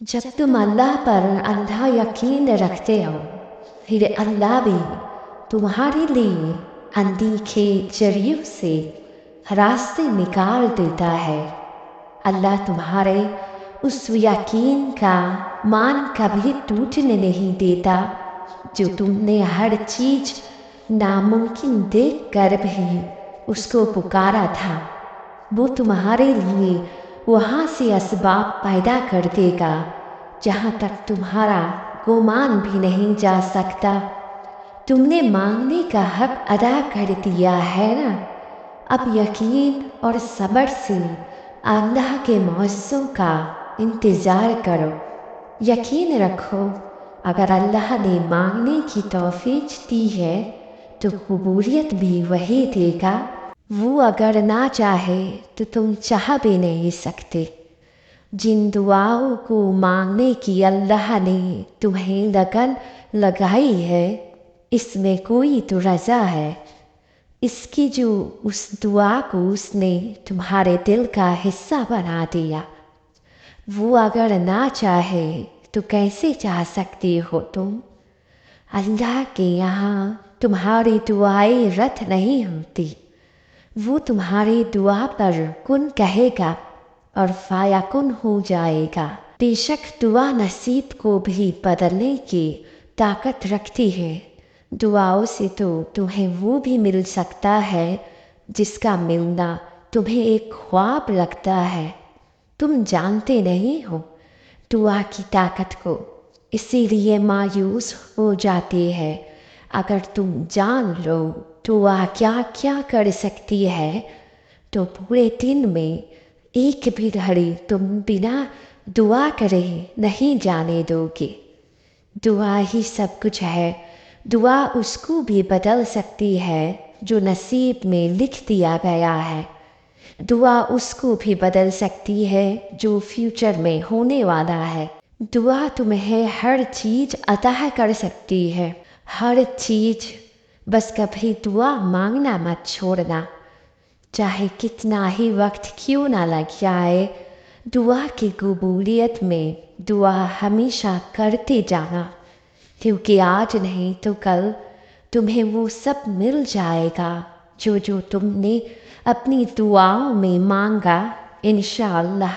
जब तुम अल्लाह पर अंधा यकीन रखते हो, फिर अल्लाह भी तुम्हारे लिए अनदेखे जरियों से रास्ते निकाल देता है। अल्लाह तुम्हारे उस यकीन का मान कभी टूटने नहीं देता जो तुमने हर चीज नामुमकिन देख कर भी उसको पुकारा था। वो तुम्हारे लिए वहाँ से असबाब पैदा कर देगा जहाँ तक तुम्हारा गुमान भी नहीं जा सकता। तुमने मांगने का हक अदा कर दिया है ना। अब यकीन और सब्र से अल्लाह के मौसम का इंतज़ार करो। यकीन रखो, अगर अल्लाह ने मांगने की तौफीक दी है तो कबूलियत भी वही देगा। वो अगर ना चाहे तो तुम चाह भी नहीं सकते। जिन दुआओं को मांगने की अल्लाह ने तुम्हें लगन लगाई है, इसमें कोई तो रजा है इसकी जो उस दुआ को उसने तुम्हारे दिल का हिस्सा बना दिया। वो अगर ना चाहे तो कैसे चाह सकते हो तुम? अल्लाह के यहाँ तुम्हारी दुआएं रद्द नहीं होती। वो तुम्हारी दुआ पर कुन कहेगा और फायाकुन हो जाएगा। बेशक दुआ नसीब को भी बदलने की ताकत रखती है। दुआओं से तो तुम्हें वो भी मिल सकता है जिसका मिलना तुम्हें एक ख्वाब लगता है। तुम जानते नहीं हो दुआ की ताकत को, इसीलिए मायूस हो जाती है। अगर तुम जान लो दुआ क्या क्या कर सकती है तो पूरे दिन में एक भी घड़ी तुम बिना दुआ करे नहीं जाने दोगे। दुआ ही सब कुछ है। दुआ उसको भी बदल सकती है जो नसीब में लिख दिया गया है। दुआ उसको भी बदल सकती है जो फ्यूचर में होने वाला है। दुआ तुम्हें हर चीज अता कर सकती है, हर चीज। बस कभी दुआ मांगना मत छोड़ना, चाहे कितना ही वक्त क्यों ना लग जाए। दुआ की कबूलियत में दुआ हमेशा करते जाना, क्योंकि आज नहीं तो कल तुम्हें वो सब मिल जाएगा जो तुमने अपनी दुआओं में मांगा। इंशाअल्लाह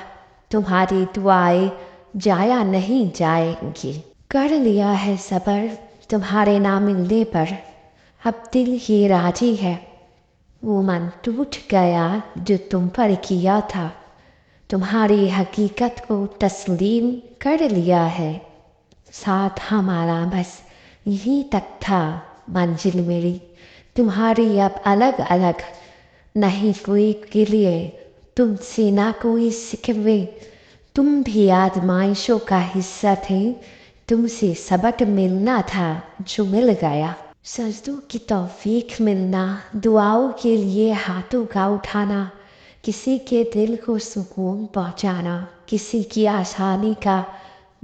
तुम्हारी दुआएं जाया नहीं जाएंगी। कर लिया है सब्र तुम्हारे ना मिलने पर, अब दिल ही राजी है। वो मन टूट गया जो तुम पर किया था, तुम्हारी हकीकत को तस्लीम कर लिया है। साथ हमारा बस यहीं तक था मंजिल मेरी, तुम्हारी अब अलग अलग। नहीं कोई गिले तुमसे ना कोई सिकवे, तुम भी आजमाइशों का हिस्सा थे। तुमसे सबक मिलना था जो मिल गया। सजदों की तौफीक मिलना, दुआओं के लिए हाथों का उठाना, किसी के दिल को सुकून पहुंचाना, किसी की आसानी का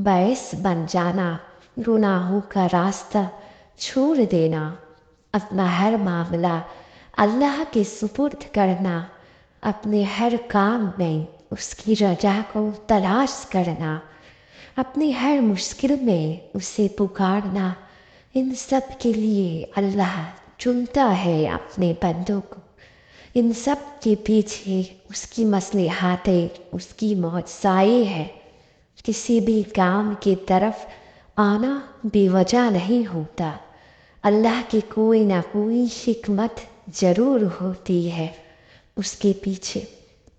बायस बन जाना, गुनाहों का रास्ता छोड़ देना, अपना हर मामला अल्लाह के सुपुर्द करना, अपने हर काम में उसकी रजा को तलाश करना, अपनी हर मुश्किल में उसे पुकारना। इन सब के लिए अल्लाह चुनता है अपने बंदों को। इन सब के पीछे उसकी मसलहातें, उसकी मौजज़ाएं है। किसी भी काम की तरफ आना बेवजह नहीं होता। अल्लाह की कोई ना कोई हिकमत ज़रूर होती है उसके पीछे।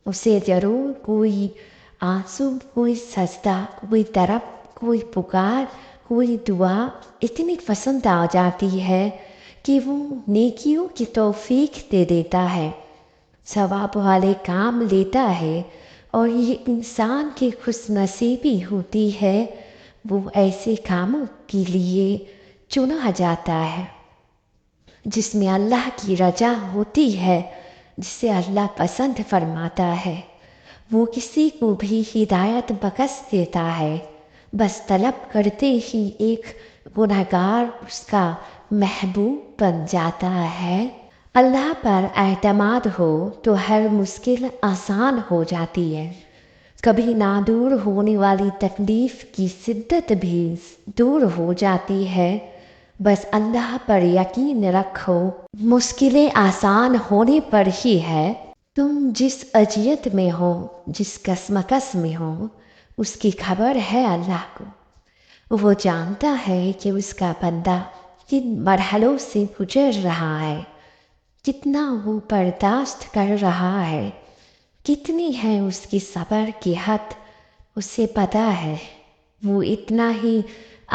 उसे ज़रूर कोई आंसू, कोई सजदा, कोई तरफ, कोई पुकार, कोई दुआ इतनी पसंद आ जाती है कि वो नेकियों की तौफीक दे देता है, सवाब वाले काम लेता है। और ये इंसान की खुशनसीबी होती है, वो ऐसे कामों के लिए चुना जाता है जिसमें अल्लाह की रजा होती है, जिसे अल्लाह पसंद फरमाता है। वो किसी को भी हिदायत बख्श देता है, बस तलब करते ही एक गुनहगार उसका महबूब बन जाता है। अल्लाह पर एतमाद हो तो हर मुश्किल आसान हो जाती है। کبھی نہ دور ہونے والی تکلیف کی شدت بھی دور ہو جاتی ہے۔ بس اللہ پر یقین رکھو، مشکلیں آسان ہونے پر ہی ہے۔ تم جس اذیت میں ہو، جس کشمکش میں ہو، اس کی خبر ہے اللہ کو۔ وہ جانتا ہے کہ اس کا بندہ کن مرحلوں سے گزر رہا ہے، کتنا وہ برداشت کر رہا ہے، کتنی ہے اس کی صبر کی حد، اسے پتہ ہے۔ وہ اتنا ہی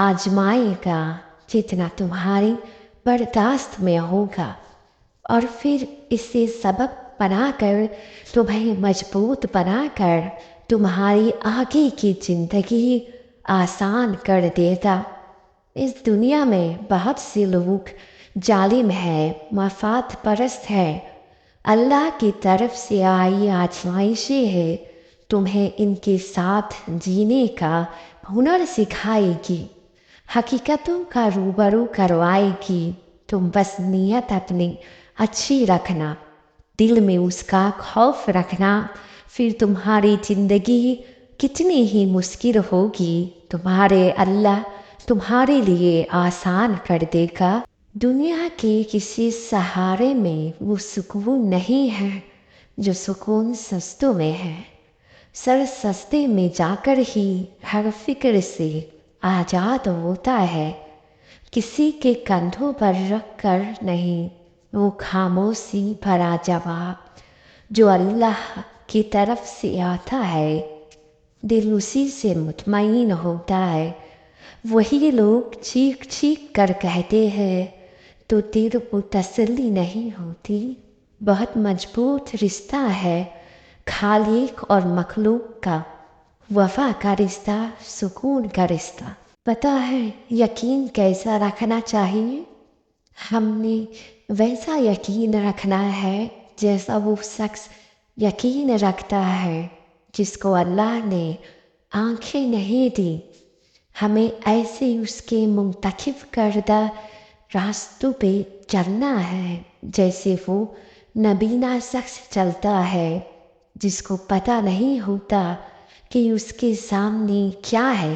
آزمائے گا جتنا تمہاری برداشت میں ہوگا، اور پھر اسے سبق بنا کر تمہیں مضبوط بنا کر تمہاری آگے کی زندگی آسان کر دے گا۔ اس دنیا میں بہت سے لوگ ظالم ہیں، مفاد پرست ہیں۔ اللہ کی طرف سے آئی آزمائشیں ہیں، تمہیں ان کے ساتھ جینے کا ہنر سکھائے گی، حقیقتوں کا روبرو کروائے گی۔ تم بس نیت اپنی اچھی رکھنا، دل میں اس کا خوف رکھنا، پھر تمہاری زندگی کتنی ہی مشکل ہوگی، تمہارے اللہ تمہارے لیے آسان کر دے گا۔ دنیا کے کسی سہارے میں وہ سکون نہیں ہے جو سکون سجدوں میں ہے۔ سر سجدے میں جا کر ہی ہر فکر سے آزاد ہوتا ہے، کسی کے کندھوں پر رکھ کر نہیں۔ وہ خاموشی بھرا جواب جو اللہ کی طرف سے آتا ہے، دل اسی سے مطمئن ہوتا ہے۔ وہی لوگ چیخ چیخ کر کہتے ہیں تو دل کو تسلی نہیں ہوتی۔ بہت مضبوط رشتہ ہے خالق اور مخلوق کا، وفا کا رشتہ، سکون کا رشتہ۔ پتہ ہے یقین کیسا رکھنا چاہیے؟ ہم نے ویسا یقین رکھنا ہے جیسا وہ شخص یقین رکھتا ہے جس کو اللہ نے آنکھیں نہیں دی۔ ہمیں ایسے اس کے منتخب کردہ راستوں پہ چلنا ہے جیسے وہ نبینا شخص چلتا ہے، جس کو پتہ نہیں ہوتا کہ اس کے سامنے کیا ہے،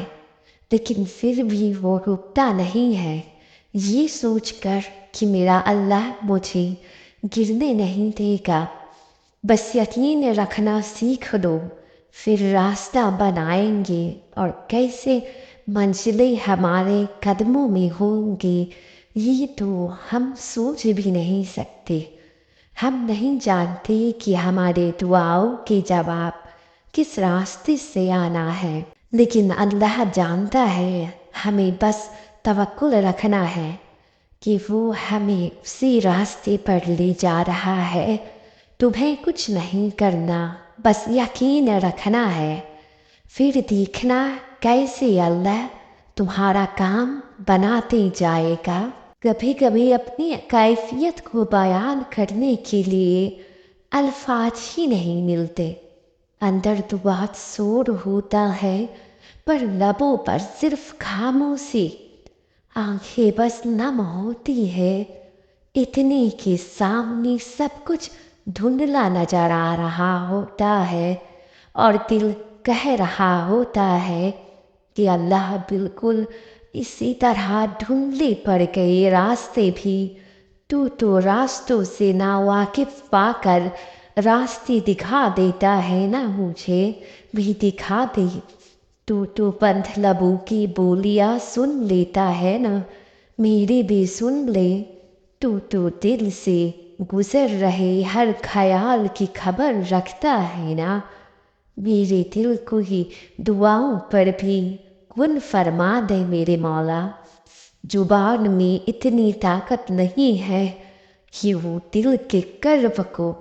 لیکن پھر بھی وہ رکتا نہیں ہے، یہ سوچ کر کہ میرا اللہ مجھے گرنے نہیں دے گا۔ بس یقین رکھنا سیکھ لو، پھر راستہ بنائیں گے، اور کیسے منزلیں ہمارے قدموں میں ہوں گی یہ تو ہم سوچ بھی نہیں سکتے۔ ہم نہیں جانتے کہ ہمارے دعاؤں کے جواب کس راستے سے آنا ہے، لیکن اللہ جانتا ہے۔ ہمیں بس توکل رکھنا ہے کہ وہ ہمیں اسی راستے پر لے جا رہا ہے۔ تمہیں کچھ نہیں کرنا، بس یقین رکھنا ہے، پھر دیکھنا کیسے اللہ تمہارا کام بناتے جائے گا۔ کبھی کبھی اپنی کیفیت کو بیان کرنے کے لیے الفاظ ہی نہیں ملتے، اندر تو بہت شور ہوتا ہے پر لبوں پر صرف خاموشی، آنکھیں بس نم ہوتی ہے، اتنے کے سامنے سب کچھ دھندلا نظر آ رہا ہوتا ہے، اور دل کہہ رہا ہوتا ہے کہ اللہ بالکل اسی طرح دھندلے پڑ گئے راستے بھی، تو راستوں سے ناواقف پا کر راستے دکھا دیتا ہے نا، مجھے بھی دکھا دے۔ تو بند لبوں کی بولیاں سن لیتا ہے نا، میری بھی سن لے۔ تو دل سے گزر رہے ہر خیال کی خبر رکھتا ہے نا، میرے دل کو ہی دعاؤں پر بھی کن فرما دے میرے مولا۔ زبان میں اتنی طاقت نہیں ہے کہ وہ دل کے کرب کو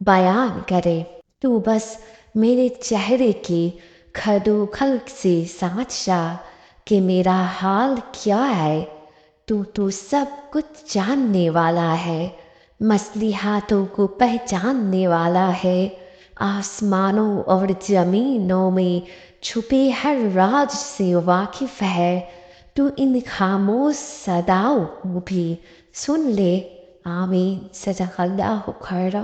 بیان کرے، تو بس میرے چہرے کے خد و خلق سے سمجھ جا کہ میرا حال کیا ہے۔ تو سب کچھ جاننے والا ہے، مصلحتوں کو پہچاننے والا ہے، آسمانوں اور زمینوں میں چھپے ہر راز سے واقف ہے۔ تو ان خاموش صداؤں کو بھی سن لے۔ آمین۔ صدق اللہ خیر۔